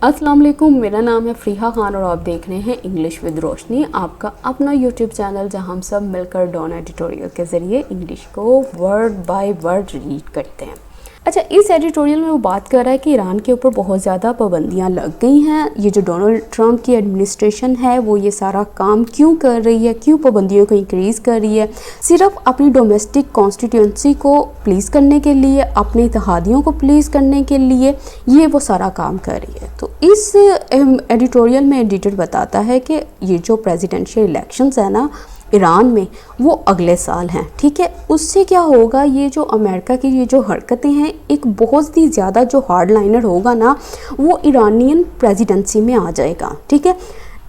अस्सलाम वालेकुम, मेरा नाम है फ़रीहा खान और आप देख रहे हैं इंग्लिश विद रोशनी, आपका अपना यूट्यूब चैनल जहां हम सब मिलकर डॉन एडिटोरियल के ज़रिए इंग्लिश को वर्ड बाय वर्ड रीड करते हैं। अच्छा, इस एडिटोरियल में वो बात कर रहा है कि ईरान के ऊपर बहुत ज़्यादा पाबंदियां लग गई हैं। ये जो डोनाल्ड ट्रंप की एडमिनिस्ट्रेशन है वो ये सारा काम क्यों कर रही है, क्यों पाबंदियों को इंक्रीज़ कर रही है? सिर्फ अपनी डोमेस्टिक कॉन्स्टिट्यूंसी को प्लीज़ करने के लिए, अपने इत्तेहादियों को प्लीज़ करने के लिए ये वो सारा काम कर रही है। तो इस एडिटोरियल में एडिटर बताता है कि ये जो प्रेसिडेंशियल इलेक्शंस है ना ईरान में, वो अगले साल हैं, ठीक है। उससे क्या होगा, ये जो अमेरिका की ये जो हरकतें हैं, एक बहुत ही ज़्यादा जो हार्ड लाइनर होगा ना वो ईरानियन प्रेसिडेंसी में आ जाएगा, ठीक है।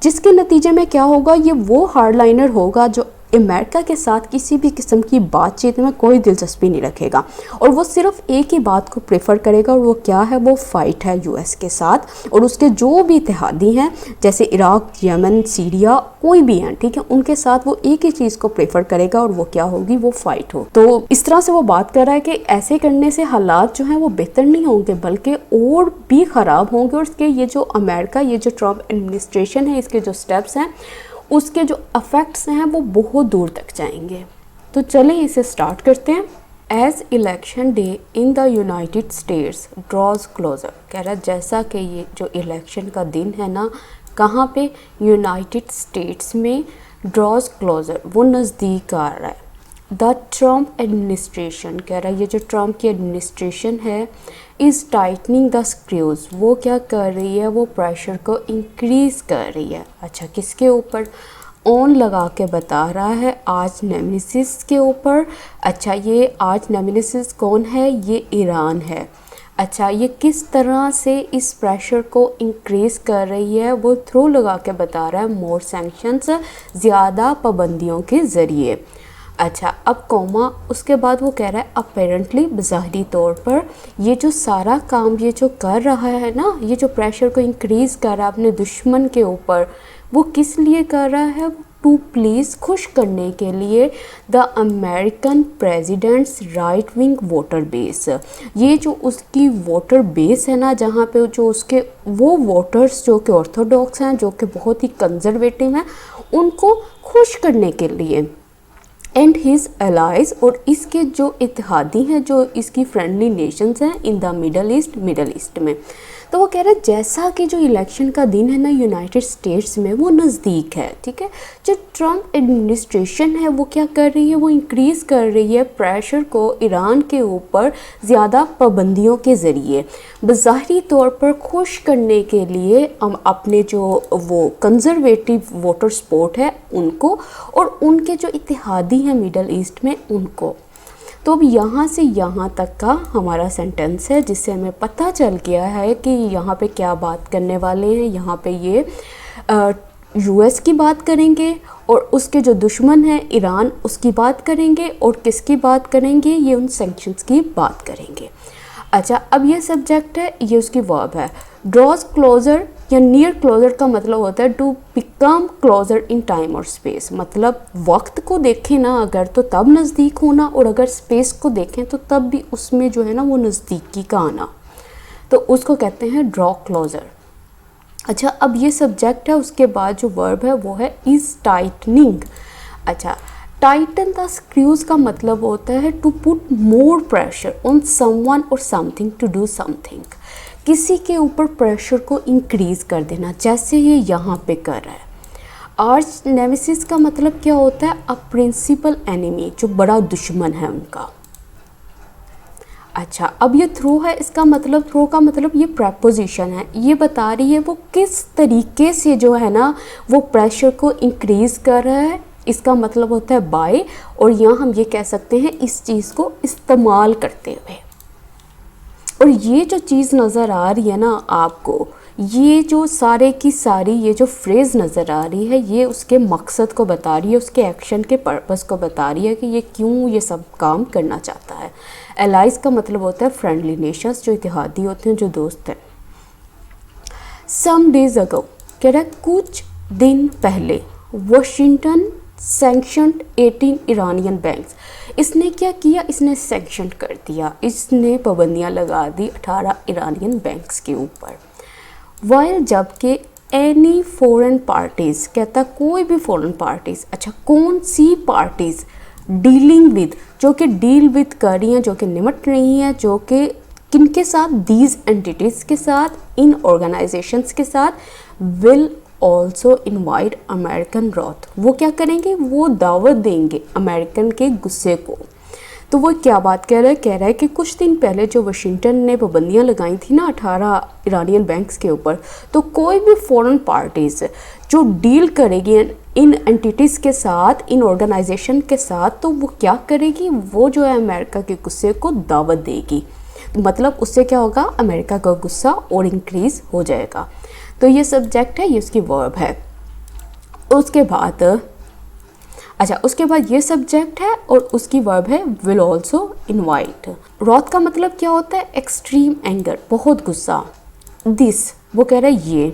जिसके नतीजे में क्या होगा, ये वो हार्ड लाइनर होगा जो अमेरिका के साथ किसी भी किस्म की बातचीत में कोई दिलचस्पी नहीं रखेगा और वो सिर्फ एक ही बात को प्रेफर करेगा और वो क्या है, वो फाइट है यूएस के साथ और उसके जो भी इत्तेहादी हैं जैसे इराक, यमन, सीरिया, कोई भी हैं, ठीक है, उनके साथ वो एक ही चीज़ को प्रेफर करेगा और वो क्या होगी, वो फाइट हो। तो इस तरह से वो बात कर रहा है कि ऐसे करने से हालात जो हैं वो बेहतर नहीं होंगे बल्कि और भी ख़राब होंगे और इसके ये जो अमेरिका, ये जो ट्रंप एडमिनिस्ट्रेशन है, इसके जो स्टेप्स हैं उसके जो इफ़ेक्ट्स हैं वो बहुत दूर तक जाएंगे। तो चलें इसे स्टार्ट करते हैं। As election day in the United States draws closer, कह रहा है जैसा कि ये जो इलेक्शन का दिन है ना, कहाँ पे, यूनाइटेड स्टेट्स में, ड्रॉज क्लोजर, वो नज़दीक आ रहा है। द ट्रंप एडमिनिस्ट्रेशन, कह रहा है ये जो ट्रंप की एडमिनिस्ट्रेशन है, इज़ टाइटनिंग द स्क्रूज, वो क्या कर रही है, वो प्रेशर को इंक्रीज़ कर रही है। अच्छा, किसके ऊपर? ऑन लगा के बता रहा है आर्च नेमेसिस के ऊपर। अच्छा, ये आर्च नेमेसिस कौन है? ये ईरान है। अच्छा, ये किस तरह से इस प्रेशर को इंक्रीज़ कर रही है, वो थ्रू लगा के बता रहा है मोर सैंक्शंस, ज़्यादा पाबंदियों के ज़रिए। अच्छा, अब कॉमा, उसके बाद वो कह रहा है अपेरेंटली, बज़ाहिरी तौर पर ये जो सारा काम ये जो कर रहा है ना, ये जो प्रेशर को इंक्रीज़ कर रहा है अपने दुश्मन के ऊपर, वो किस लिए कर रहा है? टू प्लीज़, खुश करने के लिए the American presidents right wing voter base. ये जो उसकी वोटर बेस है ना, जहाँ पे जो उसके वो वोटर्स जो कि ऑर्थोडॉक्स हैं, जो कि बहुत ही कंजर्वेटिव हैं, उनको खुश करने के लिए एंड हिज एलाइज, और इसके जो इत्तेहादी हैं, जो इसकी फ्रेंडली नेशंस हैं इन द मिडल ईस्ट में। तो वो कह रहे हैं जैसा कि जो इलेक्शन का दिन है ना यूनाइटेड स्टेट्स में, वो नज़दीक है, ठीक है। जो ट्रंप एडमिनिस्ट्रेशन है वो क्या कर रही है, वो इंक्रीज़ कर रही है प्रेशर को ईरान के ऊपर ज़्यादा पाबंदियों के ज़रिए, बज़ाहिरी तौर पर खुश करने के लिए हम अपने जो वो कंजर्वेटिव वोटर सपोर्ट है उनको और उनके जो इत्तेहादी हैं मिडल ईस्ट में उनको। तो अब यहाँ से यहाँ तक का हमारा सेंटेंस है जिससे हमें पता चल गया है कि यहाँ पे क्या बात करने वाले हैं। यहाँ पे ये यूएस की बात करेंगे और उसके जो दुश्मन हैं ईरान, उसकी बात करेंगे और किसकी बात करेंगे, ये उन सैंक्शंस की बात करेंगे। अच्छा, अब ये सब्जेक्ट है, ये उसकी वर्ब है। ड्रॉज क्लोजर या नियर क्लोजर का मतलब होता है to become closer in time और स्पेस, मतलब वक्त को देखें ना अगर तो तब नज़दीक होना और अगर स्पेस को देखें तो तब भी उसमें जो है ना वो नज़दीकी का आना, तो उसको कहते हैं ड्रॉ क्लोजर। अच्छा, अब ये सब्जेक्ट है, उसके बाद जो वर्ब है वो है इज़ टाइटनिंग। अच्छा, टाइटन द स्क्रूज का मतलब होता है to put more pressure on someone और समथिंग टू डू समथिंग, किसी के ऊपर प्रेशर को इंक्रीज़ कर देना, जैसे ये यहाँ पे कर रहा है। आर्च नेमेसिस का मतलब क्या होता है? अ प्रिंसिपल एनिमी, जो बड़ा दुश्मन है उनका। अच्छा, अब ये थ्रू है, इसका मतलब थ्रू का मतलब ये प्रपोजिशन है, ये बता रही है वो किस तरीके से जो है ना वो प्रेशर को इंक्रीज़ कर रहा है। इसका मतलब होता है बाय, और यहाँ हम ये कह सकते हैं इस चीज़ को इस्तेमाल करते हुए। और ये जो चीज़ नज़र आ रही है ना आपको, ये जो सारे की सारी ये जो फ्रेज़ नज़र आ रही है, ये उसके मकसद को बता रही है, उसके एक्शन के पर्पस को बता रही है कि ये क्यों ये सब काम करना चाहता है। एलाइज का मतलब होता है फ्रेंडली नेशंस, जो इत्तेहादी होते हैं, जो दोस्त हैं। सम डेज अगो, कह रहा है कुछ दिन पहले, वाशिंगटन सैंक्शनड 18 ईरानियन बैंक्स, इसने क्या किया, इसने सैंक्शन कर दिया, इसने पाबंदियां लगा दी 18 ईरानियन बैंक्स के ऊपर। वाइल जबकि एनी फॉरेन पार्टीज़, कहता कोई भी फॉरेन पार्टीज़, अच्छा कौन सी पार्टीज़ डीलिंग विद, जो कि डील विद कर रही हैं, जो कि निमट रही हैं, जो कि किनके साथ, दीज एंटिटीज़ के साथ, इन ऑर्गेनाइजेशंस के साथ, विल ऑल्सो इनवाइट अमेरिकन रॉथ, वो क्या करेंगे, वो दावत देंगे अमेरिकन के गुस्से को। तो वो क्या बात कह रहा है कि कुछ दिन पहले जो वाशिंगटन ने पाबंदियाँ लगाई थी ना 18 ईरानियन बैंक्स के ऊपर, तो कोई भी फॉरेन पार्टीज़ जो डील करेगी इन एंटिटीज़ के साथ, इन ऑर्गेनाइजेशन के साथ, तो वो क्या करेगी, वो जो है अमेरिका के गुस्से को दावत देगी। मतलब उससे क्या होगा, अमेरिका का गुस्सा और इंक्रीज़ हो जाएगा। तो ये सब्जेक्ट है, ये उसकी वर्ब है। उसके बाद उसके बाद ये सब्जेक्ट है और उसकी वर्ब है विल ऑल्सो इनवाइट। रॉथ का मतलब क्या होता है, एक्सट्रीम एंगर, बहुत गुस्सा। दिस वो कह रहा है ये,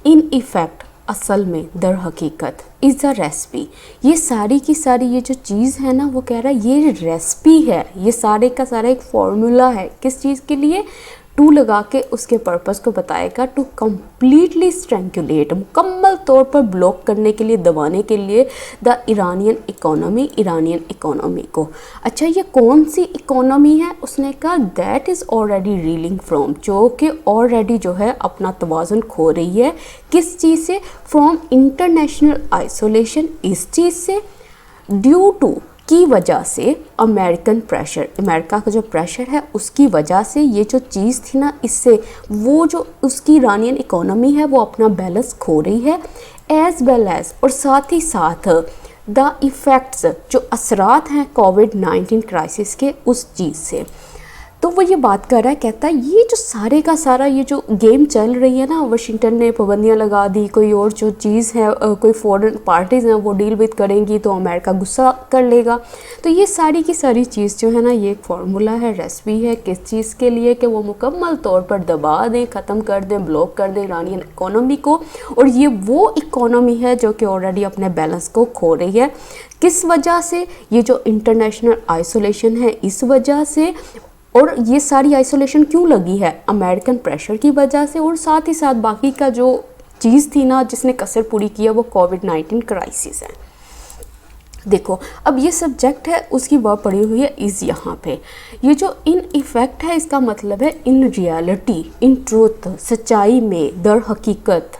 इन इफेक्ट असल में, दर हकीकत, इज़ अ रेसिपी, ये सारी की सारी ये जो चीज़ है ना, वो कह रहा है ये रेसिपी है, ये सारे का सारा एक फॉर्मूला है। किस चीज़ के लिए, टू लगा के उसके पर्पस को बताएगा, टू कम्प्लीटली स्ट्रेंगुलेट, मुकम्मल तौर पर ब्लॉक करने के लिए, दबाने के लिए, द ईरानियन इकोनॉमी को। अच्छा ये कौन सी इकोनॉमी है, उसने कहा that is already reeling from, जो कि ऑलरेडी जो है अपना तवाज़ुन खो रही है। किस चीज़ से, फ्रॉम इंटरनेशनल आइसोलेशन, इस चीज़ से, ड्यू टू की वजह से, अमेरिकन प्रेशर, अमेरिका का जो प्रेशर है उसकी वजह से ये जो चीज़ थी ना, इससे वो जो उसकी ईरानियन इकोनॉमी है वो अपना बैलेंस खो रही है। एज़ वेल एज़, और साथ ही साथ द इफ़ेक्ट्स, जो असरात हैं कोविड-19 क्राइसिस के, उस चीज़ से। तो वो ये बात कर रहा है, कहता है ये जो सारे का सारा ये जो गेम चल रही है ना, वाशिंगटन ने पाबंदियाँ लगा दी, कोई और जो चीज़ है, कोई फॉरेन पार्टीज़ हैं वो डील विद करेंगी तो अमेरिका गुस्सा कर लेगा। तो ये सारी की सारी चीज़ जो है ना, ये एक फार्मूला है, रेसिपी है, किस चीज़ के लिए, कि वो मुकम्मल तौर पर दबा दें, ख़त्म कर दें, ब्लॉक कर दें ईरानियन इकोनॉमी को। और ये वो इकोनॉमी है जो कि ऑलरेडी अपने बैलेंस को खो रही है। किस वजह से, ये जो इंटरनेशनल आइसोलेशन है इस वजह से। और ये सारी आइसोलेशन क्यों लगी है, अमेरिकन प्रेशर की वजह से। और साथ ही साथ बाकी का जो चीज़ थी ना जिसने कसर पूरी किया, वो कोविड-19 क्राइसिस है। देखो अब ये सब्जेक्ट है, उसकी वर्ब पड़ी हुई है इज़ यहाँ पे। ये जो इन इफ़ेक्ट है, इसका मतलब है इन रियलिटी, इन ट्रूथ, सच्चाई में, दर हकीकत।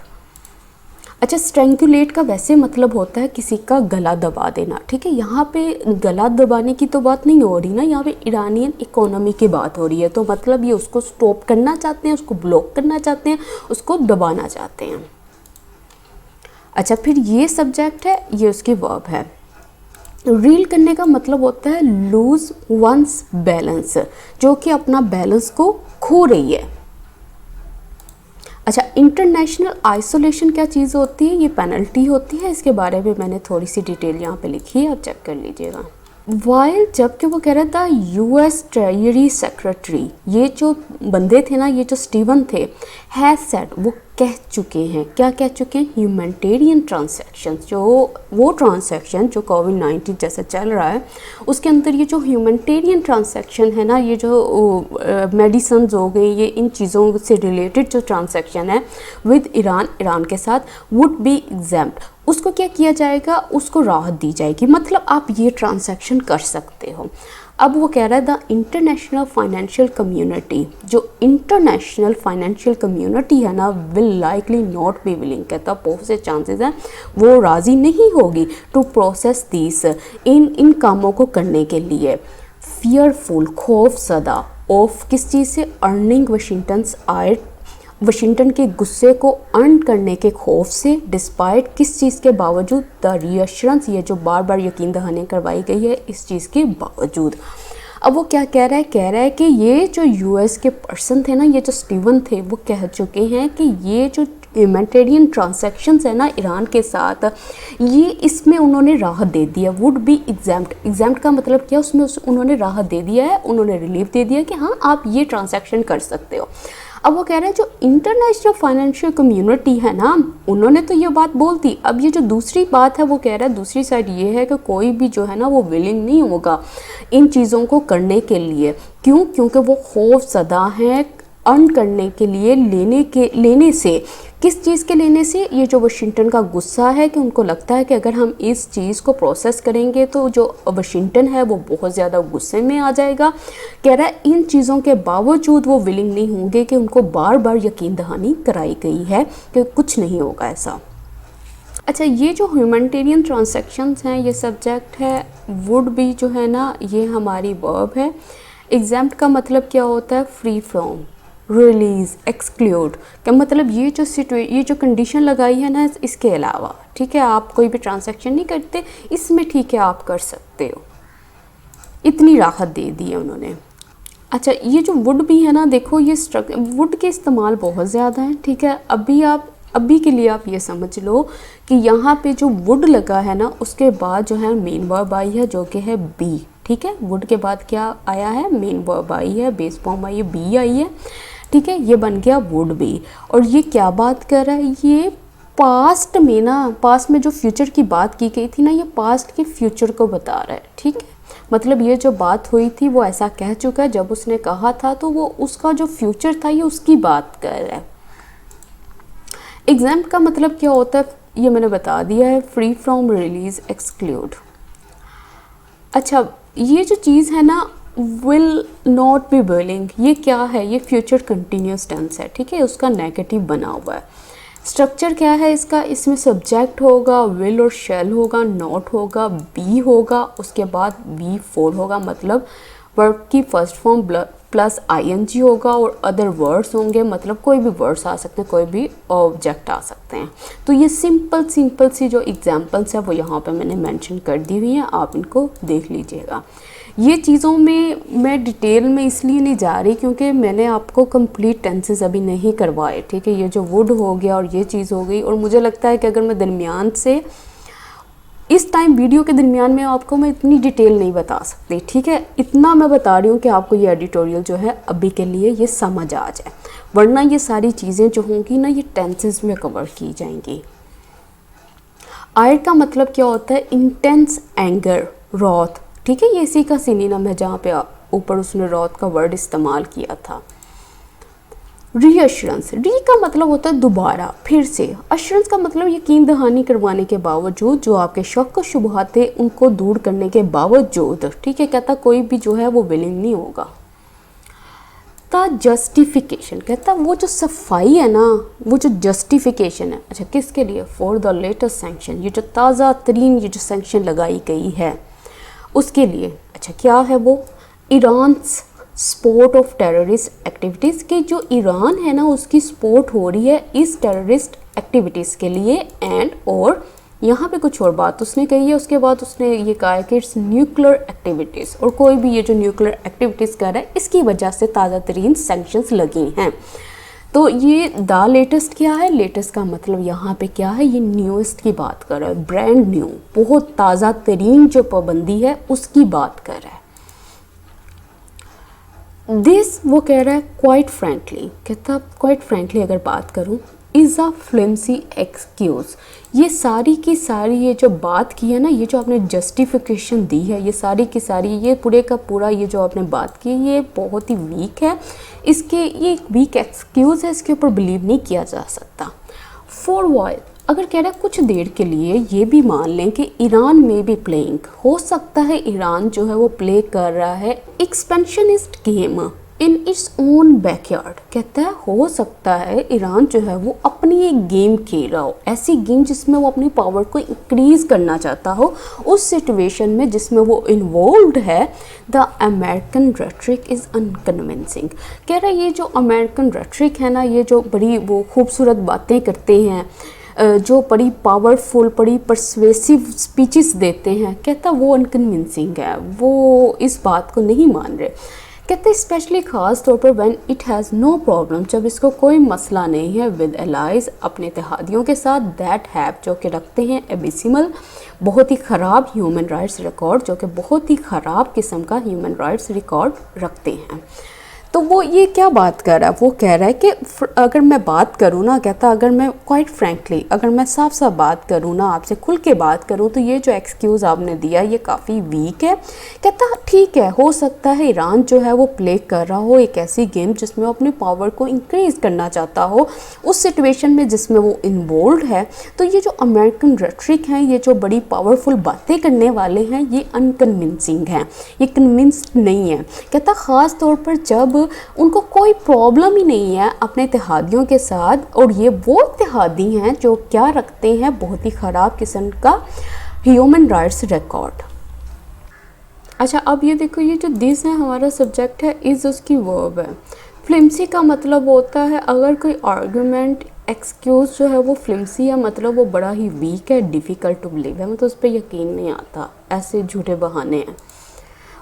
अच्छा स्ट्रेंगुलेट का वैसे मतलब होता है किसी का गला दबा देना, ठीक है। यहाँ पे गला दबाने की तो बात नहीं हो रही ना, यहाँ पे ईरानियन इकोनॉमी की बात हो रही है। तो मतलब ये उसको स्टॉप करना चाहते हैं, उसको ब्लॉक करना चाहते हैं, उसको दबाना चाहते हैं। अच्छा फिर ये सब्जेक्ट है, ये उसकी वर्ब है। रील करने का मतलब होता है लूज वंस बैलेंस, जो कि अपना बैलेंस को खो रही है। अच्छा इंटरनेशनल आइसोलेशन क्या चीज़ होती है, ये पेनल्टी होती है। इसके बारे में मैंने थोड़ी सी डिटेल यहाँ पे लिखी है, आप चेक कर लीजिएगा। वाइल जबकि वो कह रहा था यूएस ट्रेजरी सेक्रेटरी, ये जो बंदे थे ना, ये जो स्टीवन थे, हैज़ सेड, वो कह चुके हैं, क्या कह चुके हैं, ह्यूमैनिटेरियन ट्रांसैक्शन, जो वो ट्रांसैक्शन जो कोविड-19 जैसा चल रहा है उसके अंदर ये जो ह्यूमैनिटेरियन ट्रांसैक्शन है ना, ये जो मेडिसिन्स हो गई, ये इन चीज़ों से रिलेटेड जो ट्रांसैक्शन है विद ईरान के साथ, वुड बी एग्जेम्प्ट, उसको क्या किया जाएगा, उसको राहत दी जाएगी। मतलब आप ये ट्रांसैक्शन कर सकते हो। अब वो कह रहा है द इंटरनेशनल फाइनेंशियल कम्युनिटी, जो इंटरनेशनल फाइनेंशियल कम्युनिटी है ना, will likely not be willing, कहता बहुत से चांसेस हैं वो राज़ी नहीं होगी टू प्रोसेस दिस, इन कामों को करने के लिए। फियरफुल, खौफ सदा, ऑफ किस चीज़ से, अर्निंग वाशिंगटन्स आय, वाशिंगटन के गुस्से को अर्न करने के खौफ से, डिस्पाइट किस चीज़ के बावजूद, द रीअश्योरेंस, ये जो बार बार यकीन दहानी करवाई गई है इस चीज़ के बावजूद। अब वो क्या कह रहा है कि ये जो यूएस के पर्सन थे ना, ये जो स्टीवन थे, वो कह चुके हैं कि ये जो ह्यूमैनिटेरियन ट्रांसैक्शंस है ना ईरान के साथ, ये इसमें उन्होंने राहत दे दिया, वुड बी एग्जेम्प्ट। एग्जेम्प्ट का मतलब क्या, उसमें उन्होंने राहत दे दिया है, उन्होंने रिलीफ दे दिया कि हाँ आप ये ट्रांसैक्शन कर सकते हो। अब वो कह रहे हैं जो इंटरनेशनल फाइनेंशियल कम्युनिटी है ना, उन्होंने तो ये बात बोल दी। अब ये जो दूसरी बात है, वो कह रहा है दूसरी साइड ये है कि कोई भी जो है ना वो विलिंग नहीं होगा इन चीज़ों को करने के लिए। क्यों? क्योंकि वो खौफ ज़दा हैं अर्न करने के लिए लेने से, किस चीज़ के लेने से, ये जो वाशिंगटन का गुस्सा है कि उनको लगता है कि अगर हम इस चीज़ को प्रोसेस करेंगे तो जो वाशिंगटन है वो बहुत ज़्यादा गुस्से में आ जाएगा। कह रहा है इन चीज़ों के बावजूद वो विलिंग नहीं होंगे कि उनको बार बार यकीन दहानी कराई गई है कि कुछ नहीं होगा ऐसा। अच्छा, ये जो ह्यूमैनिटेरियन ट्रांजैक्शंस हैं ये सब्जेक्ट है, वुड भी जो है ना ये हमारी वर्ब है। एग्जाम्प्ट का मतलब क्या होता है, फ्री फ्रॉम, रिलीज़, एक्सक्लूड का मतलब ये जो कंडीशन लगाई है ना इसके अलावा, ठीक है, आप कोई भी ट्रांजैक्शन नहीं करते इसमें, ठीक है आप कर सकते हो, इतनी राहत दे दी है उन्होंने। अच्छा, ये जो वुड भी है ना, देखो ये वुड के इस्तेमाल बहुत ज़्यादा हैं, ठीक है। अभी के लिए आप ये समझ लो कि यहाँ पे जो वुड लगा है ना उसके बाद जो है मेन वर्ब आई है जो कि है बी, ठीक है। वुड के बाद क्या आया है, मेन वर्ब आई है, बेस फॉर्म आई है, बी आई है, ठीक है, ये बन गया वुड बी। और ये क्या बात कर रहा है, ये पास्ट में ना, पास्ट में जो फ्यूचर की बात की गई थी ना, ये पास्ट के फ्यूचर को बता रहा है, ठीक है। मतलब ये जो बात हुई थी वो ऐसा कह चुका है, जब उसने कहा था तो वो उसका जो फ्यूचर था ये उसकी बात कर रहा है। एग्जाम का मतलब क्या होता है ये मैंने बता दिया है, फ्री फ्रॉम, रिलीज, एक्सक्लूड। अच्छा, ये जो चीज़ है ना विल नॉट बी विलिंग, ये क्या है, ये फ्यूचर कंटिन्यूस टेंस है, ठीक है, उसका नेगेटिव बना हुआ है। स्ट्रक्चर क्या है इसका, इसमें सब्जेक्ट होगा, विल और शैल होगा, नॉट होगा, बी होगा, उसके बाद बी फोर होगा, मतलब वर्ब की फर्स्ट फॉर्म प्लस आईएनजी होगा और अदर वर्ड्स होंगे, मतलब कोई भी वर्ड्स आ सकते हैं, कोई भी ऑब्जेक्ट आ सकते हैं। तो ये सिंपल सी जो एग्जांपल्स है वो यहाँ पे मैंने मेंशन कर दी हुई हैं, आप इनको देख लीजिएगा। ये चीज़ों में मैं डिटेल में इसलिए नहीं जा रही क्योंकि मैंने आपको कंप्लीट टेंसेस अभी नहीं करवाए, ठीक है। ये जो वुड हो गया और ये चीज़ हो गई, और मुझे लगता है कि अगर मैं दरमियान से इस टाइम वीडियो के दरमियान में आपको मैं इतनी डिटेल नहीं बता सकती, ठीक है। इतना मैं बता रही हूँ कि आपको ये एडिटोरियल जो है अभी के लिए ये समझ आ जाए, वरना ये सारी चीज़ें जो होंगी ना ये टेंसेस में कवर की जाएंगी। आयर का मतलब क्या होता है, इंटेंस एंगर, रॉथ, ठीक है, ये इसी का सिनोनिम है जहाँ पे ऊपर उसने रॉथ का वर्ड इस्तेमाल किया था। रीअश्योरेंस, री का मतलब होता है दोबारा, फिर से। अश्योरेंस का मतलब यकीन दहानी करवाने के बावजूद, जो आपके शक व शुबहात थे उनको दूर करने के बावजूद, ठीक है, कहता कोई भी जो है वो विलिंग नहीं होगा। द जस्टिफिकेशन, कहता वो जो सफाई है ना, वो जो जस्टिफिकेशन है, अच्छा किसके लिए, फॉर द लेटेस्ट सैंक्शन, ये जो ताज़ा तरीन ये जो सैंक्शन लगाई गई है उसके लिए। अच्छा क्या है वो, Iran support of terrorist activities, के जो ईरान है ना उसकी सपोर्ट हो रही है इस टेररिस्ट एक्टिविटीज़ के लिए। एंड और यहाँ पे कुछ और बात उसने कही है, उसके बाद उसने ये कहा है कि इट्स न्यूक्लियर एक्टिविटीज़, और कोई भी ये जो न्यूक्लियर एक्टिविटीज़ कर रहा है इसकी वजह से ताज़ा तरीन सैंक्शंस लगी हैं। तो ये द लेटेस्ट क्या है, लेटेस्ट का मतलब यहाँ पे क्या है, ये न्यूएस्ट की बात कर रहा है, ब्रांड न्यू, बहुत ताज़ा तरीन जो पाबंदी है उसकी बात कर रहा है। दिस वो कह रहा है क्वाइट फ्रेंकली, कहता क्वाइट फ्रेंकली अगर बात करूँ, इज़ अ फ्लिमसी एक्सक्यूज़, ये सारी की सारी ये जो बात की है ना, ये जो आपने जस्टिफिकेशन दी है, ये सारी की सारी, ये पूरे का पूरा ये जो आपने बात की ये बहुत ही वीक है, इसके ये एक वीक एक्सक्यूज़ है, इसके ऊपर बिलीव नहीं किया जा सकता। फॉर व्हाइल, अगर कह रहा है कुछ देर के लिए, ये भी मान लें कि ईरान में भी प्लेइंग, हो सकता है ईरान जो है वो प्ले कर रहा है expansionist game in its own backyard, कहता है हो सकता है ईरान जो है वो अपनी एक गेम खेल रहा हो, ऐसी गेम जिसमें वो अपनी पावर को इंक्रीज करना चाहता हो, उस सिचुएशन में जिसमें वो इन्वॉल्व्ड है। The American rhetoric is unconvincing, कह रहा है ये जो अमेरिकन रेट्रिक है ना, ये जो बड़ी वो खूबसूरत बातें करते हैं, जो बड़ी पावरफुल बड़ी परसुएसिव स्पीचेस देते हैं, कहता वो अनकन्विंसिंग है, वो इस बात को नहीं मान रहे। कहते स्पेशली ख़ास तौर पर when it has no problem, जब इसको कोई मसला नहीं है, विद एलाइज, अपने इत्तेहादियों के साथ, दैट हैव, जो कि रखते हैं एबिसिमल, बहुत ही ख़राब ह्यूमन राइट्स रिकॉर्ड, जो कि बहुत ही ख़राब किस्म का ह्यूमन राइट्स रिकॉर्ड रखते हैं। तो वो ये क्या बात कर रहा है, वो कह रहा है कि अगर मैं बात करूँ ना, कहता अगर मैं क्वाइट फ्रैंकली, अगर मैं साफ साफ बात करूँ ना, आपसे खुल के बात करूँ, तो ये जो एक्सक्यूज़ आपने दिया ये काफ़ी वीक है। कहता ठीक है, हो सकता है ईरान जो है वो प्ले कर रहा हो एक ऐसी गेम जिसमें वो अपनी पावर को इंक्रीज़ करना चाहता हो उस सिचुएशन में जिसमें वो इन्वॉल्व है। तो ये जो अमेरिकन रेटरिक हैं, ये जो बड़ी पावरफुल बातें करने वाले हैं, ये अनकन्विंसिंग हैं, ये कन्विंस्ड नहीं है। कहता ख़ास तौर पर जब उनको कोई प्रॉब्लम ही नहीं है अपने इत्तेहादियों के साथ, और ये वो इत्तेहादी हैं जो क्या रखते हैं, बहुत ही ख़राब किस्म का ह्यूमन राइट्स रिकॉर्ड। अच्छा, अब ये देखो, ये जो दिस है हमारा सब्जेक्ट है, इज़ उसकी वर्ब है। फ्लिम्सी का मतलब होता है अगर कोई आर्गूमेंट एक्सक्यूज़ जो है वो फ्लिम्सी है, मतलब वो बड़ा ही वीक है, डिफ़िकल्ट टू बिलीव है, मतलब उस पर यकीन नहीं आता, ऐसे झूठे बहाने हैं।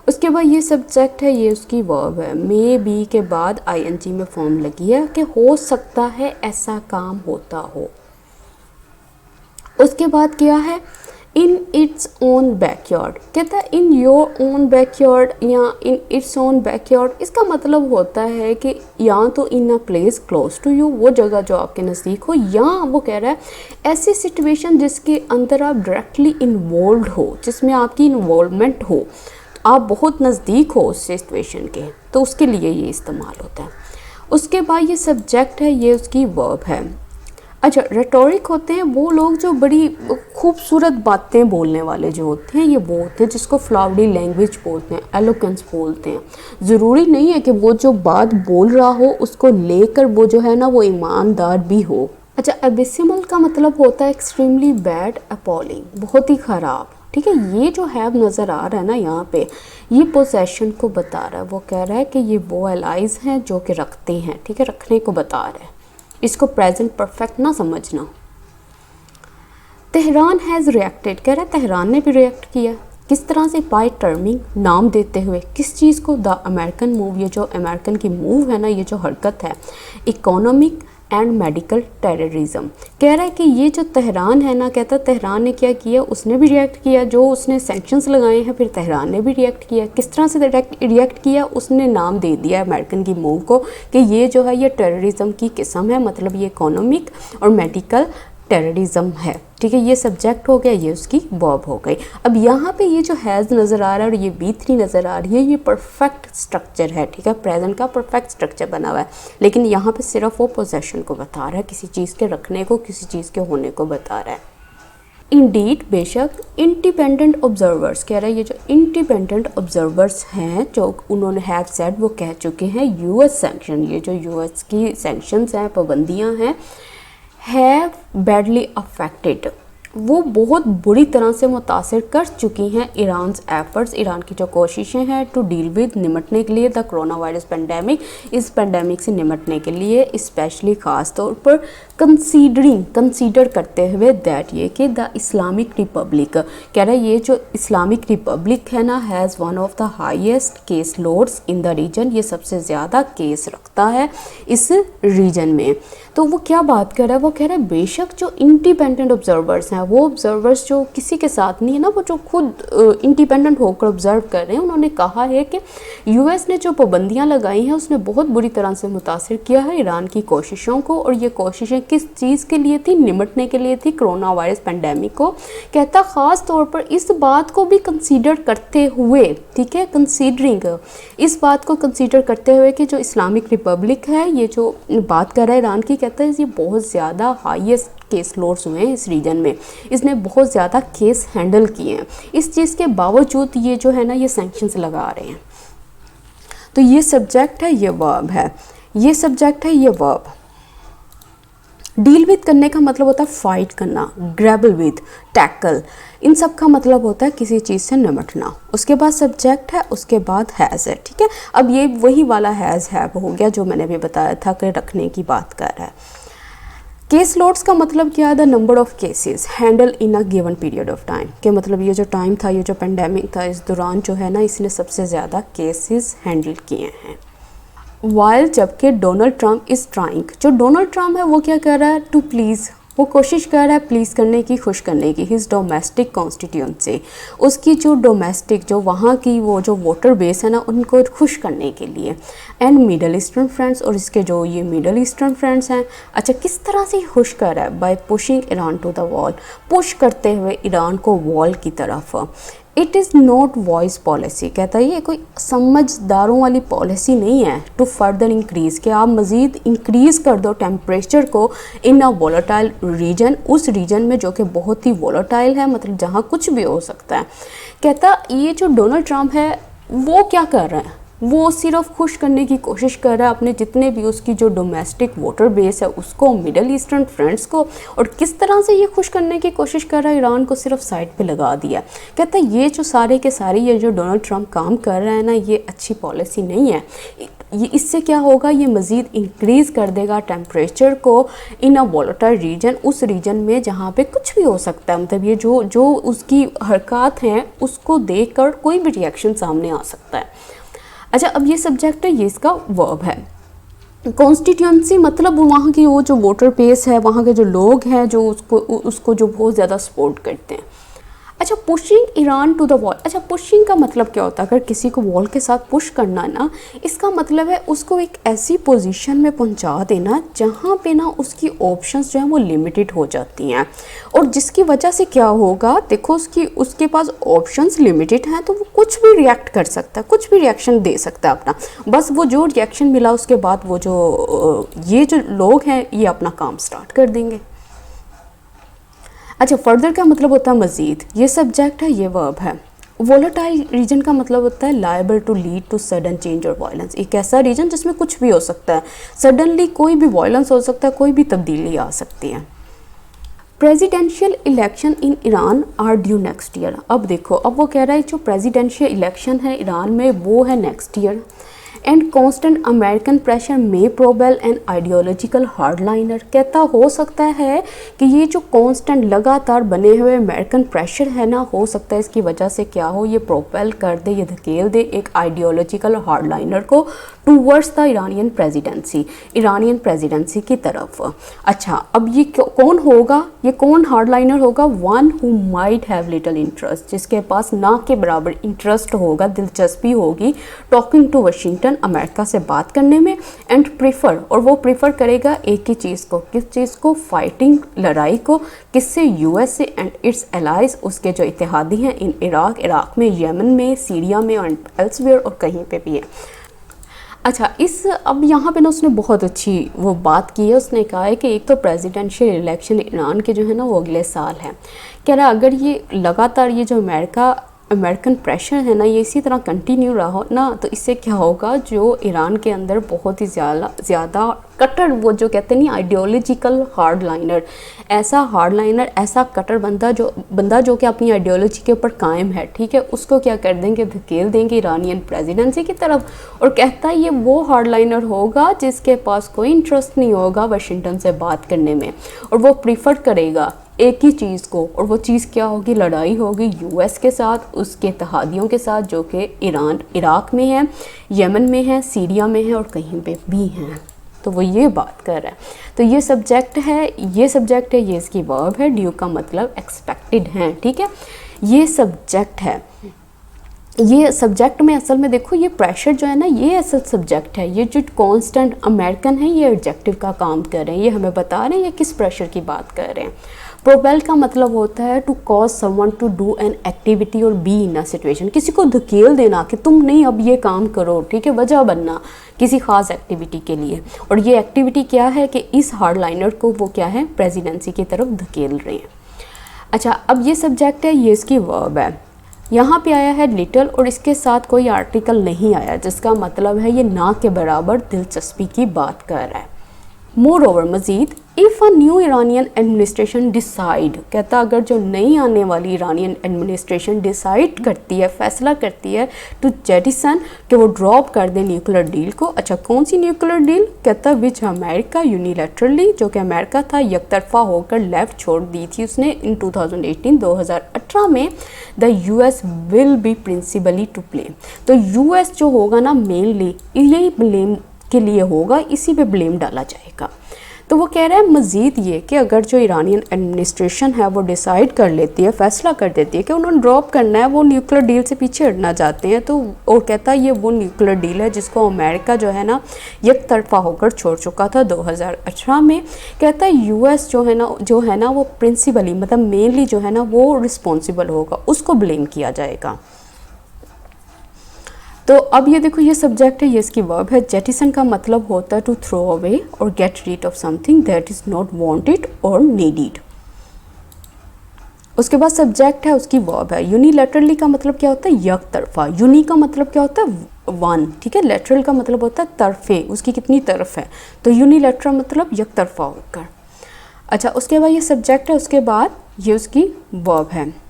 उसके बाद ये सब्जेक्ट है, ये उसकी वर्ब है। मे बी के बाद आईएनजी में फॉर्म लगी है कि हो सकता है ऐसा काम होता हो। उसके बाद क्या है, इन इट्स ओन बैकयार्ड। कहता है इन योर ओन बैकयार्ड या इन इट्स ओन बैकयार्ड, इसका मतलब होता है कि या तो in a place close to you, वो जगह जो आपके नज़दीक हो, या वो कह रहा है ऐसी सिचुएशन जिसके अंदर आप डायरेक्टली इन्वॉल्व हो, जिसमें आपकी इन्वॉल्वमेंट हो, आप बहुत नज़दीक हो उस सिचुएशन के, तो उसके लिए ये इस्तेमाल होता है। उसके बाद ये सब्जेक्ट है, ये उसकी वर्ब है। अच्छा, रेटोरिक होते हैं वो लोग जो बड़ी खूबसूरत बातें बोलने वाले जो होते हैं, ये वो होते हैं जिसको फ्लावरी लैंग्वेज बोलते हैं, एलोकेंस बोलते हैं। ज़रूरी नहीं है कि वो जो बात बोल रहा हो उसको लेकर वो जो है ना वो ईमानदार भी हो। अच्छा, एबिसिमल का मतलब होता है एक्सट्रीमली बैड, अपॉलिंग, बहुत ही ख़राब। ठीक है, ये जो हैव नज़र आ रहा है ना यहाँ पे, ये पोजेशन को बता रहा है। वो कह रहा है कि ये वो एलाइज हैं जो कि रखते हैं, ठीक है, रखने को बता रहा है, इसको प्रेजेंट परफेक्ट ना समझना। तेहरान हैज़ रिएक्टेड, कह रहा है तेहरान ने भी रिएक्ट किया। किस तरह से, बाय टर्मिंग, नाम देते हुए, किस चीज़ को, द अमेरिकन मूव, ये जो अमेरिकन की मूव है ना, ये जो हरकत है, इकोनॉमिक एंड मेडिकल टेररिज्म। कह रहा है कि ये जो तेहरान है ना, कहता तेहरान ने क्या किया, उसने भी रिएक्ट किया, जो उसने सैंक्शंस लगाए हैं, फिर तेहरान ने भी रिएक्ट किया। किस तरह से रिएक्ट किया, उसने नाम दे दिया अमेरिकन की मूव को कि ये जो है ये टेररिज्म की किस्म है, मतलब ये इकोनॉमिक और मेडिकल टेररिज्म है। ठीक है, ये सब्जेक्ट हो गया, ये उसकी वर्ब हो गई। अब यहाँ पे ये जो हैज़ नज़र आ रहा है और ये B3 नज़र आ रही है, ये परफेक्ट स्ट्रक्चर है। ठीक है, प्रेजेंट का परफेक्ट स्ट्रक्चर बना हुआ है, लेकिन यहाँ पे सिर्फ वो पोजेशन को बता रहा है, किसी चीज़ के रखने को, किसी चीज़ के होने को बता रहा है। इंडीड, बेशक, इंडिपेंडेंट ऑब्जर्वर्स, कह रहा है ये जो इंडिपेंडेंट ऑब्जर्वर्स हैं जो उन्होंने हैव सेड, वो कह चुके हैं यूएस सैंक्शन, ये जो यूएस की सैंक्शंस हैं, पाबंदियाँ हैं, हैव बैडली अफेक्टेड, वो बहुत बुरी तरह से मुतासिर कर चुकी हैं ईरान्स एफर्ट्स, ईरान की जो कोशिशें हैं टू डील विद, निमटने के लिए, द कोरोना वायरस पेंडेमिक, इस पेंडेमिक से निमटने के लिए, स्पेशली ख़ास तौर पर कंसीडर करते हुए दैट, ये कि द इस्लामिक रिपब्लिक, कह रहा है ये जो इस्लामिक रिपब्लिक है ना, has one of the highest case loads in the region, ये सबसे ज़्यादा केस रखता है इस रीजन में। तो वो क्या बात कर रहा है, वो कह रहा है बेशक जो इंडिपेंडेंट ऑब्जर्वर्स हैं, वो ऑब्जर्वर्स जो किसी के साथ नहीं है ना, वो जो खुद इंडिपेंडेंट होकर ऑब्जर्व कर रहे हैं, उन्होंने कहा है कि यूएस ने जो पाबंदियां लगाई हैं उसने बहुत बुरी तरह से मुतासिर किया है ईरान की कोशिशों को, और ये कोशिशें किस चीज़ के लिए थी, निमटने के लिए थी, कोरोना वायरस पेंडेमिक को। कहता ख़ास तौर पर इस बात को भी कंसीडर करते हुए, ठीक है, कंसीडरिंग, इस बात को कंसीडर करते हुए कि जो इस्लामिक रिपब्लिक है, ये जो बात कर रहा है ईरान की, कहता है ये बहुत ज़्यादा हाईएस्ट केस लोड्स हुए हैं इस रीजन में, इसने बहुत ज़्यादा केस हैंडल किए हैं, इस चीज़ के बावजूद ये जो है ना ये सैंक्शंस लगा रहे हैं। तो ये सब्जेक्ट है, ये वर्ब है, ये सब्जेक्ट है, ये वर्ब। डील विद करने का मतलब होता है फाइट करना, ग्रैबल विद, टैकल, इन सब का मतलब होता है किसी चीज़ से निमटना। उसके बाद सब्जेक्ट है, उसके बाद हैज़ है। ठीक है, अब ये वही वाला हैज़ है हो गया जो मैंने अभी बताया था कि रखने की बात कर रहा है। केस लोड्स का मतलब क्या है, the number of cases handle in a given period of time, के मतलब ये जो टाइम था, ये जो पेंडेमिक था, इस दौरान जो है ना इसने सबसे ज़्यादा केसेस हैंडल किए हैं। वाइल, जबकि डोनाल्ड ट्रम्प इज़ ट्राइंग, जो डोनाल्ड ट्रम्प है वो क्या कर रहा है, टू प्लीज़, वो कोशिश कर रहा है प्लीज़ करने की, खुश करने की, हिज डोमेस्टिक कॉन्स्टिट्यूंसी, उसकी जो डोमेस्टिक जो वहाँ की वो जो वोटर बेस है ना उनको खुश करने के लिए। एंड मिडल ईस्टर्न फ्रेंड्स, और इसके जो ये मिडल ईस्टर्न फ्रेंड्स हैं, अच्छा किस तरह से खुश कर रहा है, by pushing Iran to the wall, push करते हुए ईरान को वॉल की तरफ। It is not wise policy, कहता है ये कोई समझदारों वाली पॉलिसी नहीं है टू फर्दर इंक्रीज़, कि आप मज़ीद इंक्रीज़ कर दो टेम्परेचर को इन अ वोलेटाइल रीजन, उस रीजन में जो कि बहुत ही वोलेटाइल है, मतलब जहाँ कुछ भी हो सकता है। कहता ये जो डोनाल्ड ट्रंप है वो क्या कर रहे हैं, वो सिर्फ खुश करने की कोशिश कर रहा है अपने जितने भी उसकी जो डोमेस्टिक वोटर बेस है उसको, मिडल ईस्टर्न फ्रेंड्स को। और किस तरह से ये खुश करने की कोशिश कर रहा है, ईरान को सिर्फ साइड पे लगा दिया। कहता है ये जो सारे के सारे ये जो डोनाल्ड ट्रंप काम कर रहा है ना, ये अच्छी पॉलिसी नहीं है। ये इससे क्या होगा, ये मज़ीद इंक्रीज़ कर देगा टेम्परेचर को इन अ वोलेटाइल रीजन, उस रीजन में जहाँ पे कुछ भी हो सकता है। मतलब ये जो उसकी हरकत हैं उसको देख कर कोई भी रिएक्शन सामने आ सकता है। अच्छा अब ये सब्जेक्ट है, ये इसका वर्ब है। कॉन्स्टिट्यूंसी मतलब वहाँ की वो जो वोटर बेस है, वहाँ के जो लोग हैं जो उसको जो बहुत ज़्यादा सपोर्ट करते हैं। अच्छा pushing Iran to the wall, अच्छा पुशिंग का मतलब क्या होता है, अगर किसी को वॉल के साथ पुश करना ना, इसका मतलब है उसको एक ऐसी पोजीशन में पहुंचा देना जहां पे ना उसकी ऑप्शंस जो है वो लिमिटेड हो जाती हैं, और जिसकी वजह से क्या होगा, देखो उसके पास ऑप्शंस लिमिटेड हैं तो वो कुछ भी रिएक्ट कर सकता है, कुछ भी रिएक्शन दे सकता है अपना, बस वो जो रिएक्शन मिला उसके बाद वो जो ये जो लोग हैं ये अपना काम स्टार्ट कर देंगे। अच्छा फर्दर का मतलब होता है मज़ीद, ये सब्जेक्ट है, ये वर्ब है। वोलेटाइल रीजन का मतलब होता है liable to lead to sudden change और वायलेंस, एक ऐसा रीजन जिसमें कुछ भी हो सकता है, सडनली कोई भी वायलेंस हो सकता है, कोई भी तब्दीली आ सकती है। Presidential election in Iran are due next year. अब देखो, अब वो कह रहा है जो प्रेसिडेंशियल इलेक्शन है ईरान में वो है next year. And constant American pressure may probable an ideological hardliner, कहता हो सकता है कि ये जो कॉन्स्टेंट लगातार बने हुए अमेरिकन प्रेशर है ना, हो सकता है इसकी वजह से क्या हो, ये प्रोपेल कर दे, ये धकेल दे एक आइडियोलॉजिकल हार्डलाइनर को टूवर्ड्स द ईरानियन प्रेसिडेंसी की तरफ। अच्छा अब ये कौन होगा, ये कौन हार्डलाइनर होगा, one who might have little interest, जिसके पास ना के बराबर इंटरेस्ट होगा, दिलचस्पी होगी टॉकिंग टू वाशिंगटन, अमेरिका से बात करने में, एंड प्रीफर, और वो प्रीफर करेगा एक ही चीज़ को, किस चीज़ को, फाइटिंग, लड़ाई को, किससे, यूएस से एंड इट्स एलाइज, उसके जो इत्तेहादी हैं इन इराक में, यमन में, सीरिया में और एल्सवेयर और कहीं पे भी है। अच्छा अब यहाँ पे ना उसने बहुत अच्छी वो बात की है, उसने कहा है कि एक तो प्रेसिडेंशियल इलेक्शन ईरान के जो है ना वो अगले साल है। कह रहा है अगर ये लगातार ये जो अमेरिकन प्रेशर है ना ये इसी तरह कंटिन्यू रहा हो ना, तो इससे क्या होगा, जो ईरान के अंदर बहुत ही ज़्यादा कट्टर, वो जो कहते हैं नहीं आइडियोलॉजिकल हार्डलाइनर, ऐसा कट्टर बंदा जो कि अपनी आइडियोलॉजी के ऊपर कायम है, ठीक है, उसको क्या कर देंगे, धकेल देंगे ईरानियन प्रेसिडेंसी की तरफ। और कहता है ये वो हार्डलाइनर होगा जिसके पास कोई इंटरेस्ट नहीं होगा वाशिंगटन से बात करने में, और वो प्रीफर करेगा एक ही चीज़ को, और वो चीज़ क्या होगी, लड़ाई होगी यूएस के साथ, उसके इत्तेहादियों के साथ जो कि इराक में है, यमन में है, सीरिया में है और कहीं पे भी हैं। तो वो ये बात कर रहा है। तो ये सब्जेक्ट है, ये इसकी वर्ब है, ड्यू का मतलब एक्सपेक्टेड है, ठीक है, ये सब्जेक्ट है। ये सब्जेक्ट में असल में देखो ये प्रेशर जो है ना ये असल सब्जेक्ट है, ये जो कांस्टेंट अमेरिकन है ये एडजेक्टिव का काम कर रहे हैं, ये हमें बता रहे हैं ये किस प्रेशर की बात कर रहे हैं। प्रोपेल का मतलब होता है to cause someone to do an activity और बी इन अ सिचुएशन, किसी को धकेल देना कि तुम नहीं अब ये काम करो, ठीक है, वजह बनना किसी ख़ास एक्टिविटी के लिए। और ये एक्टिविटी क्या है कि इस हार्डलाइनर को वो क्या है, प्रेसिडेंसी की तरफ धकेल रहे हैं। अच्छा अब ये सब्जेक्ट है, ये इसकी वर्ब है, यहाँ पे आया है लिटिल और इसके साथ कोई आर्टिकल नहीं आया, जिसका मतलब है ये ना के बराबर दिलचस्पी की बात कर रहा है। मोर ओवर मज़ीद, if a new Iranian administration decide, कहता अगर जो नई आने वाली ईरानियन एडमिनिस्ट्रेशन डिसाइड करती है, फैसला करती है टू जेटिसन, कि वो ड्रॉप कर दे न्यूक्लियर डील को। अच्छा कौन सी न्यूक्लियर डील, कहता विच अमेरिका यूनिलैटरली, जो कि अमेरिका था यकतरफा होकर लेफ्ट छोड़ दी थी उसने इन 2018 में, the US will be principally to blame. तो यूएस जो होगा ना मेनली यही ब्लेम के लिए होगा, इसी पे ब्लेम डाला जाएगा। तो वो कह रहा है मज़ीद ये कि अगर जो ईरानियन एडमिनिस्ट्रेशन है वो डिसाइड कर लेती है, फैसला कर देती है कि उन्होंने ड्रॉप करना है, वो न्यूक्लियर डील से पीछे हटना चाहते हैं, तो और कहता है ये वो न्यूक्लियर डील है जिसको अमेरिका जो है ना एक तरफा होकर छोड़ चुका था 2018 में। कहता है यूएस जो है ना वो प्रिंसिपली मतलब मेनली जो है ना वो रिस्पॉन्सिबल होगा, उसको ब्लेम किया जाएगा। तो अब ये देखो ये सब्जेक्ट है, ये इसकी वर्ब है। जेटिसन का मतलब होता है टू थ्रो अवे और get rid of something that is not wanted और नीडेड। उसके बाद सब्जेक्ट है, उसकी वर्ब है। यूनिलैटरली का मतलब क्या होता है, एक तरफा। यूनी का मतलब क्या होता है, वन, ठीक है। लैटरल का मतलब होता है तरफे, उसकी कितनी तरफ है, तो यूनिलैटरल मतलब एक तरफा होकर। अच्छा, उसके बाद ये सब्जेक्ट है, उसके बाद ये उसकी वर्ब है।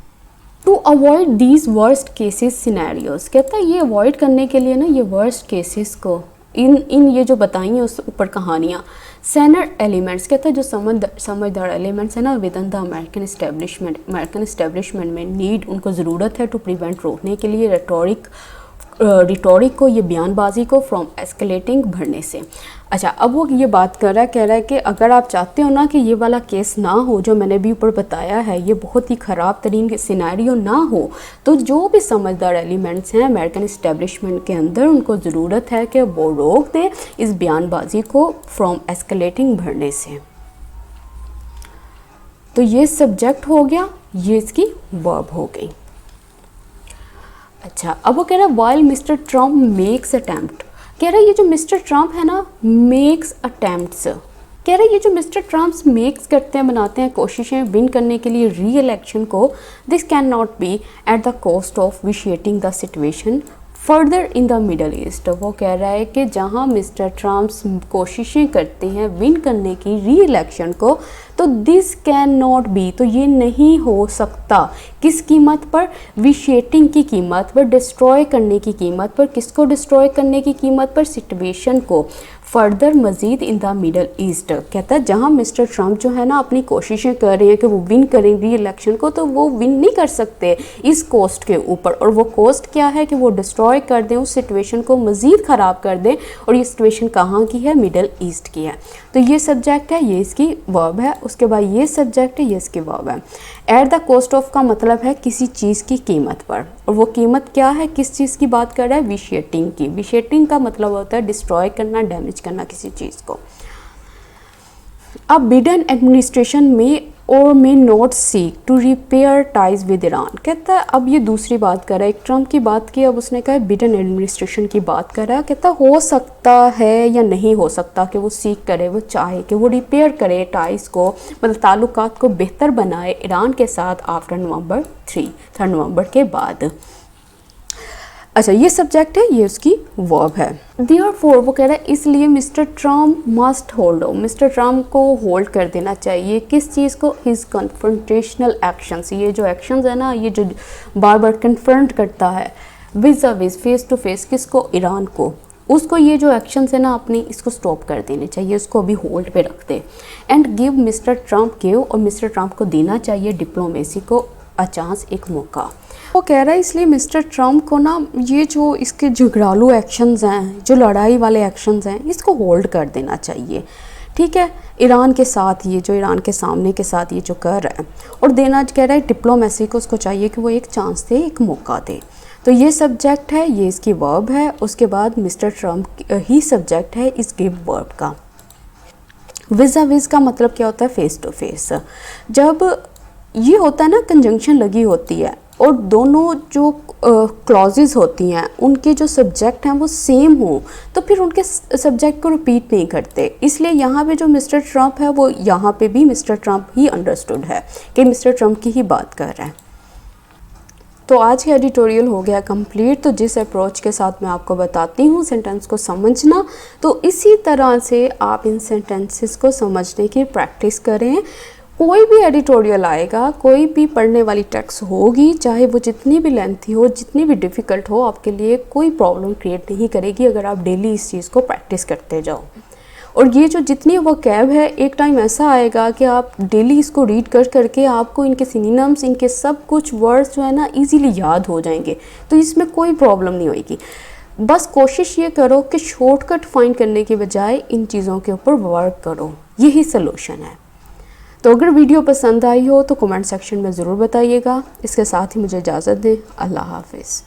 To avoid these worst cases scenarios, कहता है ये अवॉइड करने के लिए ना ये वर्स्ट केसेस को इन ये जो बताई हैं उस ऊपर कहानियाँ, सैनर एलिमेंट्स, कहता है जो समझदार एलिमेंट्स है ना with in the American establishment में नीड, उनको ज़रूरत है टू प्रिवेंट, रोकने के लिए रिटोरिक को, ये बयानबाजी को, फ्रॉम एस्केलेटिंग, बढ़ने से। अच्छा, अब वो ये बात कह रहा है कि अगर आप चाहते हो ना कि ये वाला केस ना हो जो मैंने भी ऊपर बताया है, ये बहुत ही ख़राब तरीन सिनेरियो ना हो, तो जो भी समझदार एलिमेंट्स हैं अमेरिकन इस्टेब्लिशमेंट के अंदर, उनको ज़रूरत है कि वो रोक दें इस बयानबाजी को फ्रॉम एस्केलेटिंग, बढ़ने से। तो ये सब्जेक्ट हो गया, ये इसकी वर्ब हो गई। अच्छा, अब वो कह रहा है while mister Trump makes attempt, कह रहा है ये जो मिस्टर ट्रम्प है ना मेक्स अटेम्प्ट्स, कह रहा है ये जो मिस्टर ट्रम्प मेक्स करते हैं, बनाते हैं कोशिशें विन करने के लिए री इलेक्शन को, this can not be at the cost of vitiating the situation further in the Middle East. वो कह रहा है कि जहां मिस्टर ट्रम्प कोशिशें करते हैं विन करने की री इलेक्शन को, तो दिस कैन नॉट बी, तो ये नहीं हो सकता, किस कीमत पर, विशेटिंग की कीमत पर, डिस्ट्रॉय करने की कीमत पर। किसको डिस्ट्रॉय करने की कीमत पर, सिचुएशन को, फर्दर मज़ीद इन द मिडल ईस्ट। कहता है जहां मिस्टर ट्रम्प जो है ना अपनी कोशिशें कर रहे हैं कि वो विन करें री इलेक्शन को, तो वो विन नहीं कर सकते इस कोस्ट के ऊपर, और वो कोस्ट क्या है कि वो डिस्ट्रॉय कर दें, उस सिचुएशन को मज़ीद ख़राब कर दें, और ये सिचुएशन कहाँ की है, मिडल ईस्ट की है। तो ये सब्जेक्ट है, ये इसकी वर्ब है। उसके बाद ये सब्जेक्ट है, ये इसकी वर्ब है। एट द कॉस्ट ऑफ का मतलब है किसी चीज़ की कीमत पर, और वो कीमत क्या है, किस चीज़ की बात कर रहा है, विशेटिंग की। विशेटिंग का मतलब होता है डिस्ट्रॉय करना, डैमेज करना किसी चीज़ को। अब बिडेन एडमिनिस्ट्रेशन में और may not seek to repair ties with Iran, कहता है अब ये दूसरी बात कर रहा है, एक ट्रम्प की बात की, अब उसने कहा बिडेन एडमिनिस्ट्रेशन की बात कर रहा है। कहता हो सकता है या नहीं हो सकता कि वो सीख करे, वो चाहे कि वो रिपेयर करे टाइज को, मतलब ताल्लुकात को बेहतर बनाए ईरान के साथ आफ्टर नवंबर 3 नवंबर के बाद। अच्छा, ये सब्जेक्ट है, ये उसकी वर्ब है। देयरफॉर वो कह रहा है इसलिए mister Trump must hold, mister Trump को होल्ड कर देना चाहिए किस चीज़ को, हिज कन्फ्रंटेशनल एक्शंस, ये जो एक्शंस है ना, ये जो बार बार कन्फ्रंट करता है विज अ विज, फेस टू फेस, किसको, ईरान को, उसको ये जो एक्शंस है ना अपनी, इसको स्टॉप कर देने चाहिए, उसको अभी होल्ड पे रख दे। And give mister Trump, give, और मिस्टर ट्रम्प को देना चाहिए डिप्लोमेसी को अ चांस, एक मौका। वो कह रहा है इसलिए मिस्टर ट्रम्प को ना ये जो इसके झगड़ालू एक्शंस हैं, जो लड़ाई वाले एक्शंस हैं, इसको होल्ड कर देना चाहिए, ठीक है, ईरान के साथ, ये जो ईरान के सामने के साथ ये जो कर रहा है, और देना कह रहा है डिप्लोमेसी को, उसको चाहिए कि वो एक चांस दे, एक मौका दे। तो ये सब्जेक्ट है, ये इसकी वर्ब है। उसके बाद मिस्टर ट्रम्प ही सब्जेक्ट है इसके वर्ब का। विज़ा विज़ का मतलब क्या होता है, फेस टू फेस। जब ये होता है ना कंजंक्शन लगी होती है और दोनों जो क्लॉजेज होती हैं उनके जो सब्जेक्ट हैं वो सेम हो, तो फिर उनके सब्जेक्ट को रिपीट नहीं करते। इसलिए यहाँ पे जो मिस्टर ट्रम्प है वो यहाँ पे भी मिस्टर ट्रम्प ही अंडरस्टूड है कि मिस्टर ट्रम्प की ही बात कर रहा है। तो आज का एडिटोरियल हो गया कंप्लीट। तो जिस अप्रोच के साथ मैं आपको बताती हूँ सेंटेंस को समझना, तो इसी तरह से आप इन सेंटेंसेस को समझने की प्रैक्टिस करें। कोई भी एडिटोरियल आएगा, कोई भी पढ़ने वाली टेक्स्ट होगी, चाहे वो जितनी भी लेंथी हो, जितनी भी डिफ़िकल्ट हो, आपके लिए कोई प्रॉब्लम क्रिएट नहीं करेगी अगर आप डेली इस चीज़ को प्रैक्टिस करते जाओ। और ये जो जितनी वो कैब है, एक टाइम ऐसा आएगा कि आप डेली इसको रीड कर करके आपको इनके सिनोनिम्स, इनके सब कुछ वर्ड्स जो है ना इजीली याद हो जाएंगे, तो इसमें कोई प्रॉब्लम नहीं होगी। बस कोशिश ये करो कि शॉर्टकट फाइंड करने की बजाय इन चीज़ों के ऊपर वर्क करो, यही सलूशन है। तो अगर वीडियो पसंद आई हो तो कमेंट सेक्शन में ज़रूर बताइएगा। इसके साथ ही मुझे इजाज़त दें। अल्लाह हाफिज़।